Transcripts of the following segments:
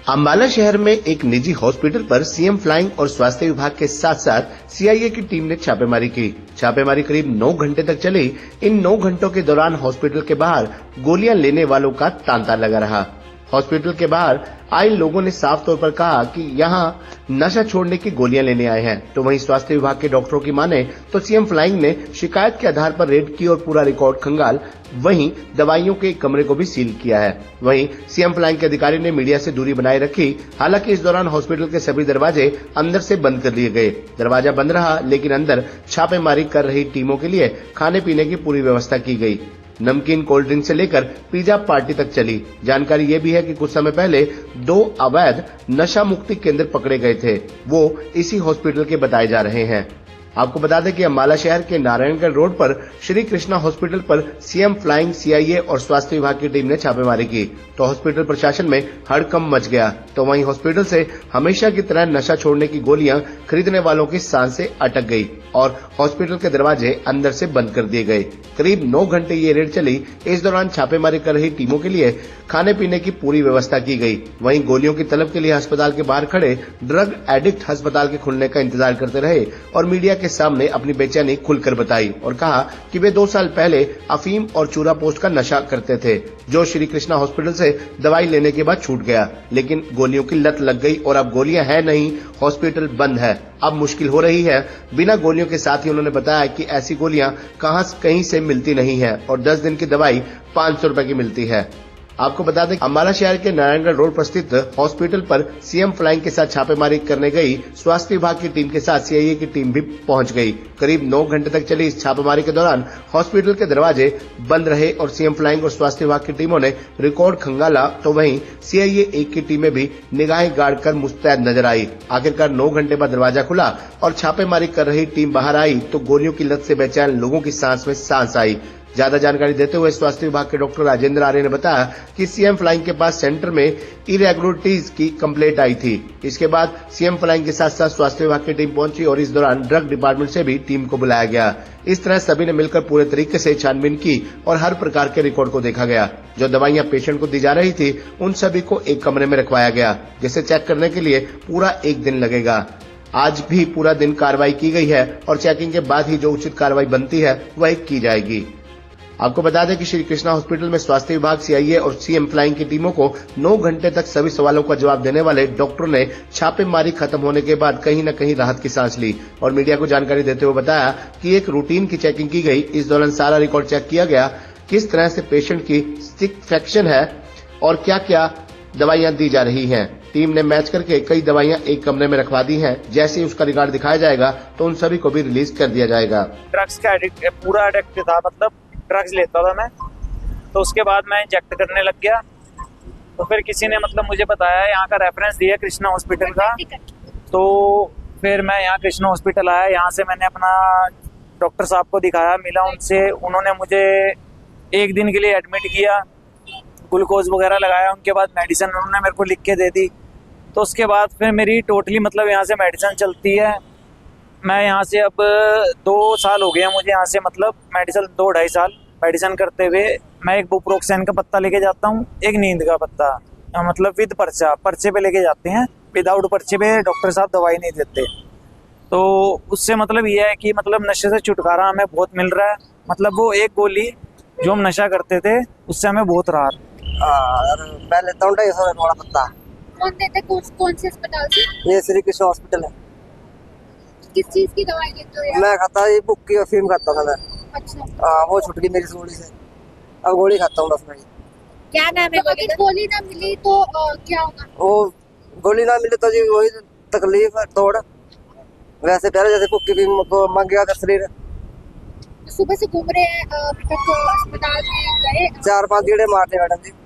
अंबाला शहर में एक निजी हॉस्पिटल पर सीएम फ्लाइंग और स्वास्थ्य विभाग के साथ साथ सीआईए की टीम ने छापेमारी की। छापेमारी करीब 9 घंटे तक चली। इन 9 घंटों के दौरान हॉस्पिटल के बाहर गोलियां लेने वालों का तांता लगा रहा। हॉस्पिटल के बाहर आए लोगों ने साफ तौर पर कहा कि यहां नशा छोड़ने की गोलियां लेने आए हैं। तो वहीं स्वास्थ्य विभाग के डॉक्टरों की माने तो सीएम फ्लाइंग ने शिकायत के आधार पर रेड की और पूरा रिकॉर्ड खंगाल, वहीं दवाइयों के एक कमरे को भी सील किया है। वहीं सीएम फ्लाइंग के अधिकारी ने मीडिया से दूरी बनाए रखी। हालांकि इस दौरान हॉस्पिटल के सभी दरवाजे अंदर से बंद कर दिए गए। दरवाजा बंद रहा, लेकिन अंदर छापेमारी कर रही टीमों के लिए खाने पीने की पूरी व्यवस्था की गई। नमकीन, कोल्ड ड्रिंक से लेकर पिज्जा पार्टी तक चली। जानकारी ये भी है कि कुछ समय पहले 2 अवैध नशा मुक्ति केंद्र पकड़े गए थे, वो इसी हॉस्पिटल के बताए जा रहे हैं। आपको बता दें कि अंबाला शहर के नारायणगढ़ रोड पर श्री कृष्णा हॉस्पिटल पर सीएम फ्लाइंग, सीआईए और स्वास्थ्य विभाग की टीम ने छापेमारी की तो हॉस्पिटल प्रशासन में हड़कंप मच गया। तो वहीं हॉस्पिटल से हमेशा की तरह नशा छोड़ने की गोलियां खरीदने वालों की सांसें अटक गई और हॉस्पिटल के दरवाजे अंदर से बंद कर दिए गए। करीब 9 घंटे ये रेड चली। इस दौरान छापेमारी कर रही टीमों के लिए खाने पीने की पूरी व्यवस्था की गई। वहीं गोलियों की तलब के लिए अस्पताल के बाहर खड़े ड्रग एडिक्ट अस्पताल के खुलने का इंतजार करते रहे और मीडिया के सामने अपनी बेचैनी खुलकर बताई और कहा कि वे 2 साल पहले अफीम और चूरा पोस्ट का नशा करते थे, जो श्री कृष्णा हॉस्पिटल से दवाई लेने के बाद छूट गया। लेकिन गोलियों की लत लग गई और अब गोलियां है नहीं, हॉस्पिटल बंद है, अब मुश्किल हो रही है बिना गोलियों के। साथ ही उन्होंने बताया कि ऐसी गोलियां कहीं से मिलती नहीं है और 10 दिन की दवाई 500 रुपए की मिलती है। आपको बता दें अंबाला शहर के नारायणगढ़ रोड पर स्थित हॉस्पिटल पर सीएम फ्लाइंग के साथ छापेमारी करने गई स्वास्थ्य विभाग की टीम के साथ सीआईए की टीम भी पहुंच गई। करीब 9 घंटे तक चली इस छापेमारी के दौरान हॉस्पिटल के दरवाजे बंद रहे और सीएम फ्लाइंग और स्वास्थ्य विभाग की टीमों ने रिकॉर्ड खंगाला। तो वहीं सीआईए 1 की टीमें भी निगाहें गाड़कर मुस्तैद नजर आई। आखिरकार 9 घंटे बाद दरवाजा खुला और छापेमारी कर रही टीम बाहर आई तो गोलियों की लत से बेचैन लोगों की सांस में सांस आई। ज्यादा जानकारी देते हुए स्वास्थ्य विभाग के डॉक्टर राजेंद्र आर्य ने बताया कि सीएम फ्लाइंग के पास सेंटर में इरेगुलरिटीज की कंप्लेंट आई थी। इसके बाद सीएम फ्लाइंग के साथ साथ स्वास्थ्य विभाग की टीम पहुंची और इस दौरान ड्रग डिपार्टमेंट से भी टीम को बुलाया गया। इस तरह सभी ने मिलकर पूरे तरीके से छानबीन की और हर प्रकार के रिकॉर्ड को देखा गया। जो दवाइयां पेशेंट को दी जा रही थी उन सभी को एक कमरे में रखवाया गया, जिसे चेक करने के लिए पूरा 1 दिन लगेगा। आज भी पूरा दिन कार्रवाई की गई है और चेकिंग के बाद ही जो उचित कार्रवाई बनती है वह की जाएगी। आपको बता दें कि श्री कृष्णा हॉस्पिटल में स्वास्थ्य विभाग, सीआईए और सीएम फ्लाइंग की टीमों को 9 घंटे तक सभी सवालों का जवाब देने वाले डॉक्टरों ने छापेमारी खत्म होने के बाद कहीं न कहीं राहत की सांस ली और मीडिया को जानकारी देते हुए बताया कि एक रूटीन की चेकिंग की गई। इस दौरान सारा रिकॉर्ड चेक किया गया, किस तरह से पेशेंट की सिक्वेशन है और क्या क्या दवाइयां दी जा रही हैं। टीम ने मैच करके कई दवाइयां एक कमरे में रखवा दी हैं। जैसे ही उसका रिकॉर्ड दिखाया जाएगा तो उन सभी को भी रिलीज कर दिया जाएगा। ड्रग्स का पूरा एडिक्ट था, मतलब ड्रग्स लेता था मैं, तो उसके बाद मैं इंजेक्ट करने लग गया। तो फिर किसी ने मतलब मुझे बताया, यहाँ का रेफरेंस दिया कृष्णा हॉस्पिटल का, तो फिर मैं यहाँ कृष्णा हॉस्पिटल आया। यहाँ से मैंने अपना डॉक्टर साहब को दिखाया, मिला उनसे, उन्होंने मुझे 1 दिन के लिए एडमिट किया, ग्लूकोज वगैरह लगाया। उनके बाद मेडिसिन उन्होंने मेरे को लिख के दे दी। तो उसके बाद फिर मेरी टोटली मतलब यहाँ से मेडिसिन चलती है। मैं यहाँ से अब 2 साल हो गया मुझे यहाँ से मतलब मेडिसिन 2-2.5 साल मेडिसिन करते हुए। मैं एक बुप्रोक्सेन का पत्ता लेके जाता हूँ, एक नींद का पत्ता, मतलब विद पर्चे पे लेके जाते हैं। विदाउट पर्चे पे डॉक्टर साहब दवाई नहीं देते। तो उससे मतलब ये है कि मतलब नशे से छुटकारा हमें बहुत मिल रहा है। मतलब वो एक गोली जो हम नशा करते थे उससे हमें बहुत राहत। मैं लेता हूँ 250 वाला पत्ता। कौन देते, कौन से अस्पताल से? ये श्री कृष्ण हॉस्पिटल है। किस चीज की दवाई लेते हो यार? मैं खाता ये बुक की अफीम खाता था मैं। अच्छा। वो छूट गई मेरी गोली से, अब गोली खाता हूँ बस मैं। क्या नाम है? अगर गोली ना मिली तो क्या होगा? वो गोली ना मिले तो जी वही तकलीफ है तोड़। वैसे पहले जैसे बुक की को मंग गया था शरीर। सुबह से घूम रहे हैं, अभी तक अस्पताल में गए? 4-5 गेड़े मारते मैडम जी।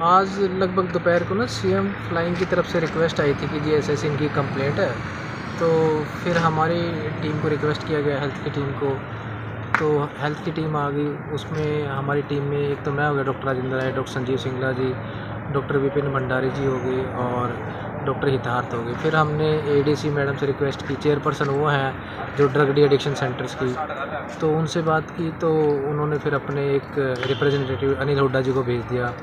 आज लगभग दोपहर को ना सीएम फ्लाइंग की तरफ से रिक्वेस्ट आई थी कि जी ऐसे इनकी कंप्लेंट है। तो फिर हमारी टीम को रिक्वेस्ट किया गया, हेल्थ की टीम को। तो हेल्थ की टीम आ गई। उसमें हमारी टीम में एक तो मैं हो गया, डॉक्टर राजेंद्र आर्य, डॉक्टर संजीव सिंगला जी, डॉक्टर विपिन भंडारी जी हो गए और डॉक्टर हितार्थ हो गए। फिर हमने एडीसी मैडम से रिक्वेस्ट की, चेयरपर्सन वो हैं जो ड्रग डी एडिक्शन सेंटर्स की, तो उनसे बात की तो उन्होंने फिर अपने एक रिप्रेजेंटेटिव अनिल हुड्डा जी को भेज दिया।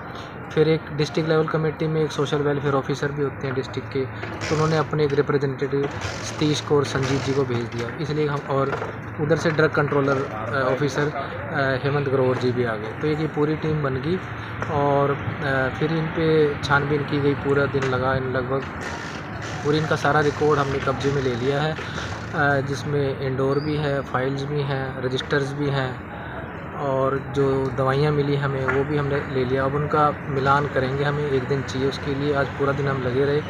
फिर एक डिस्ट्रिक्ट लेवल कमेटी में एक सोशल वेलफेयर ऑफिसर भी होते हैं डिस्ट्रिक्ट के, तो उन्होंने अपने एक रिप्रेजेंटेटिव सतीश को और संजीत जी को भेज दिया। इसलिए हम और उधर से drug controller officer Hemant Grover ji भी आ गए। तो ये पूरी टीम बन गई और फिर इन पे छानबीन की गई, पूरा दिन लगा। इन लगभग पूरी इनका सारा रिकॉर्ड हमने कब्जे में ले लिया है, जिसमें इंडोर भी है, फाइल्स भी हैं, रजिस्टर्स भी हैं और जो दवाइयाँ मिली हमें वो भी हमने ले लिया। अब उनका मिलान करेंगे, हमें एक दिन चाहिए उसके लिए। आज पूरा दिन हम लगे रहे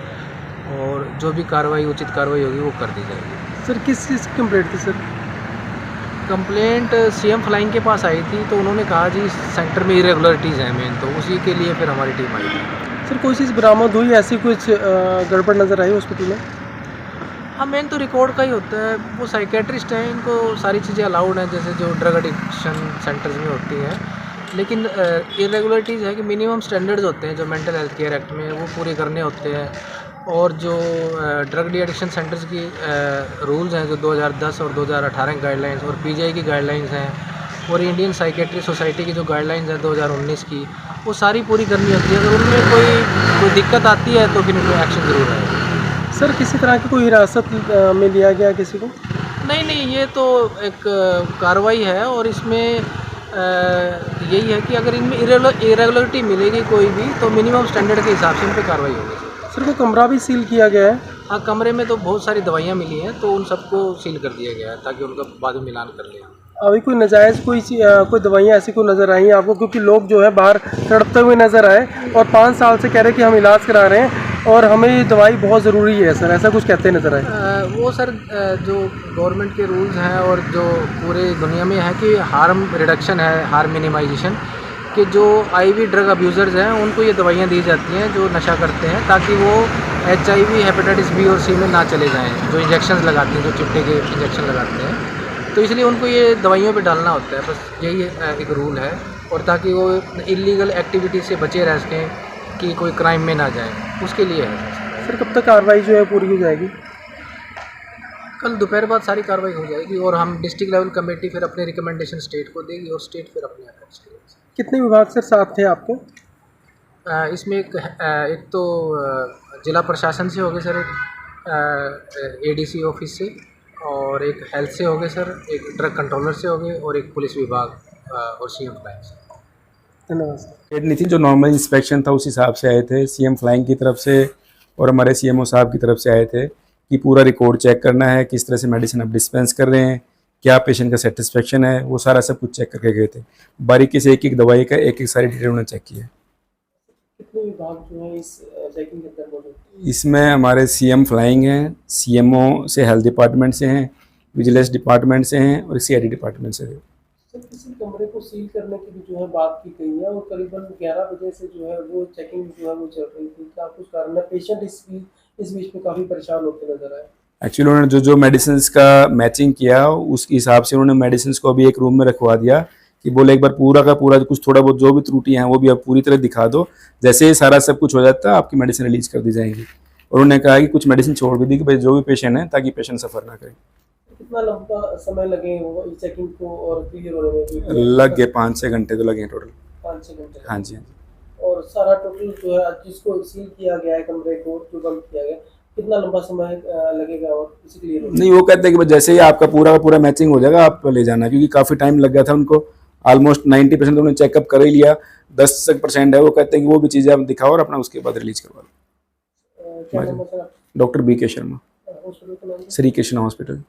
और जो भी कार्रवाई उचित कार्रवाई होगी वो कर दी जाएगी। सर किस चीज़ की कंप्लेंट थी सर? कंप्लेंट सीएम फ्लाइंग के पास आई थी, तो उन्होंने कहा जी सेंटर में इरेगुलरिटीज़ हैं मेन, तो उसी के लिए फिर हमारी टीम आई थी। सर कोई चीज़ बरामद हुई, ऐसी कुछ गड़बड़ नज़र आई हॉस्पिटल में? हाँ, मेन तो रिकॉर्ड का ही होता है। वो साइकेट्रिस्ट हैं, इनको सारी चीज़ें अलाउड हैं जैसे जो ड्रग एडिक्शन सेंटर्स में होती हैं, लेकिन इरेगुलरिटीज़ है कि मिनिमम स्टैंडर्ड्स होते हैं जो मेंटल हेल्थ केयर एक्ट में वो पूरे करने होते हैं। और जो ड्रग डी एडिक्शन सेंटर्स की रूल्स हैं जो 2010 और 2018 गाइडलाइंस और पीजीआई की गाइडलाइंस हैं और इंडियन साइकेट्री सोसाइटी की जो गाइडलाइंस हैं 2019 की, वो सारी पूरी करनी होती है। अगर उनमें कोई दिक्कत आती है तो फिर उनमें एक्शन ज़रूर है। सर किसी तरह की कोई हिरासत में लिया गया किसी को? नहीं, ये तो एक कार्रवाई है और इसमें यही है कि अगर इनमें इरेगुलरिटी मिलेगी कोई भी तो मिनिमम स्टैंडर्ड के हिसाब से इन पर कार्रवाई होगी। सर कोई कमरा भी सील किया गया है? हाँ, कमरे में तो बहुत सारी दवाइयाँ मिली हैं तो उन सबको सील कर दिया गया है ताकि उनका बाद में मिलान कर लें। अभी कोई नाजायज़ कोई दवाइयाँ ऐसी कोई नज़र आई हैं आपको? क्योंकि लोग जो है बाहर तड़पते हुए नज़र आए और 5 साल से कह रहे हैं कि हम इलाज करा रहे हैं और हमें ये दवाई बहुत ज़रूरी है सर, ऐसा कुछ कहते नज़र आए? वो सर जो गवर्नमेंट के रूल्स हैं और जो पूरे दुनिया में है कि हार्म रिडक्शन है, हार्म मिनिमाइजेशन, कि जो आईवी ड्रग अब्यूज़र्स हैं उनको ये दवाइयाँ दी जाती हैं जो नशा करते हैं ताकि वो HIV, हेपेटाइटिस B और C में ना चले जाएँ, जो इंजेक्शन लगाते हैं, जो चिट्टे के इंजेक्शन लगाते हैं, तो इसलिए उनको ये दवाइयों पे डालना होता है। बस यही एक रूल है और ताकि वो इलीगल एक्टिविटी से बचे रह सकें कि कोई क्राइम में ना जाए, उसके लिए है। सर कब तक कार्रवाई जो है पूरी हो जाएगी? कल दोपहर बाद सारी कार्रवाई हो जाएगी और हम डिस्ट्रिक्ट लेवल कमेटी फिर अपने रिकमेंडेशन स्टेट को देगी और स्टेट फिर अपने एफर्ट्स करेगी। कितने विभाग सर साथ थे आपके? इसमें एक तो जिला प्रशासन से हो गए सर, ADC ऑफिस से, और एक हेल्थ से हो गए सर, एक ड्रग कंट्रोलर से हो गए और एक पुलिस विभाग और सीएम फ्लाइंग से। धन्यवाद सर। डेट नहीं थी, जो नॉर्मल इंस्पेक्शन था उस हिसाब से आए थे सीएम फ्लाइंग की तरफ से और हमारे CMO साहब की तरफ से आए थे कि पूरा रिकॉर्ड चेक करना है, किस तरह से मेडिसिन आप डिस्पेंस कर रहे हैं, क्या पेशेंट का सेटिस्फेक्शन है, वो सारा सब कुछ चेक करके गए थे। बारीकी से एक एक दवाई का एक एक सारी डिटेल उन्होंने चेक किया। कितने विभाग जो है इस चेकिंग के अंदर मौजूद हैं? इसमें हमारे CM फ्लाइंग हैं, CMO से हेल्थ डिपार्टमेंट से हैं, विजिलेंस डिपार्टमेंट से हैं और CID डिपार्टमेंट से हैं। सर किसी कमरे को सील करने की भी जो है बात की गई है और करीबन 11 बजे से जो है वो चेकिंग जो है वो चल रही थी, क्या कुछ कारण है? पेशेंट इस बीच में काफ़ी परेशान होते नजर आए। एक्चुअली उन्होंने जो मेडिसिन का मैचिंग किया उस हिसाब से उन्होंने मेडिसिन को अभी एक रूम में रखवा दिया कि बोले एक बार पूरा का पूरा कुछ थोड़ा बहुत जो भी त्रुटि हैं वो भी आप पूरी तरह दिखा दो, जैसे ही सारा सब कुछ हो जाता है आपकी मेडिसिन रिलीज कर दी जाएंगी। और उन्होंने कहा कि कुछ मेडिसिन छोड़ भी दी कि भाई जो भी पेशेंट है ताकि पेशेंट सफ़र ना करे। कितना लंबा समय लगे चेकिंग को और क्लियर होने में? लग गए 5-6 घंटे तो लगे टोटल। 5-6 घंटे? हाँ जी। और सारा टोटल जो है जिसको सील किया गया है कमरे को जो बंद किया गया, कितना लंबा समय लगेगा और इसी क्लियर होने? नहीं, वो कहते हैं कि जैसे ही आपका पूरा का पूरा मैचिंग हो जाएगा आप ले जाना, क्योंकि काफ़ी टाइम लग गया था उनको। ऑलमोस्ट 90% उन्होंने चेकअप कर ही लिया, 10% है वो कहते हैं कि वो भी चीज़ें आप दिखाओ और अपना उसके बाद रिलीज करवा लो। क्या नाम है sir? Doctor BK Sharma, hospital का नाम? श्री कृष्णा हॉस्पिटल।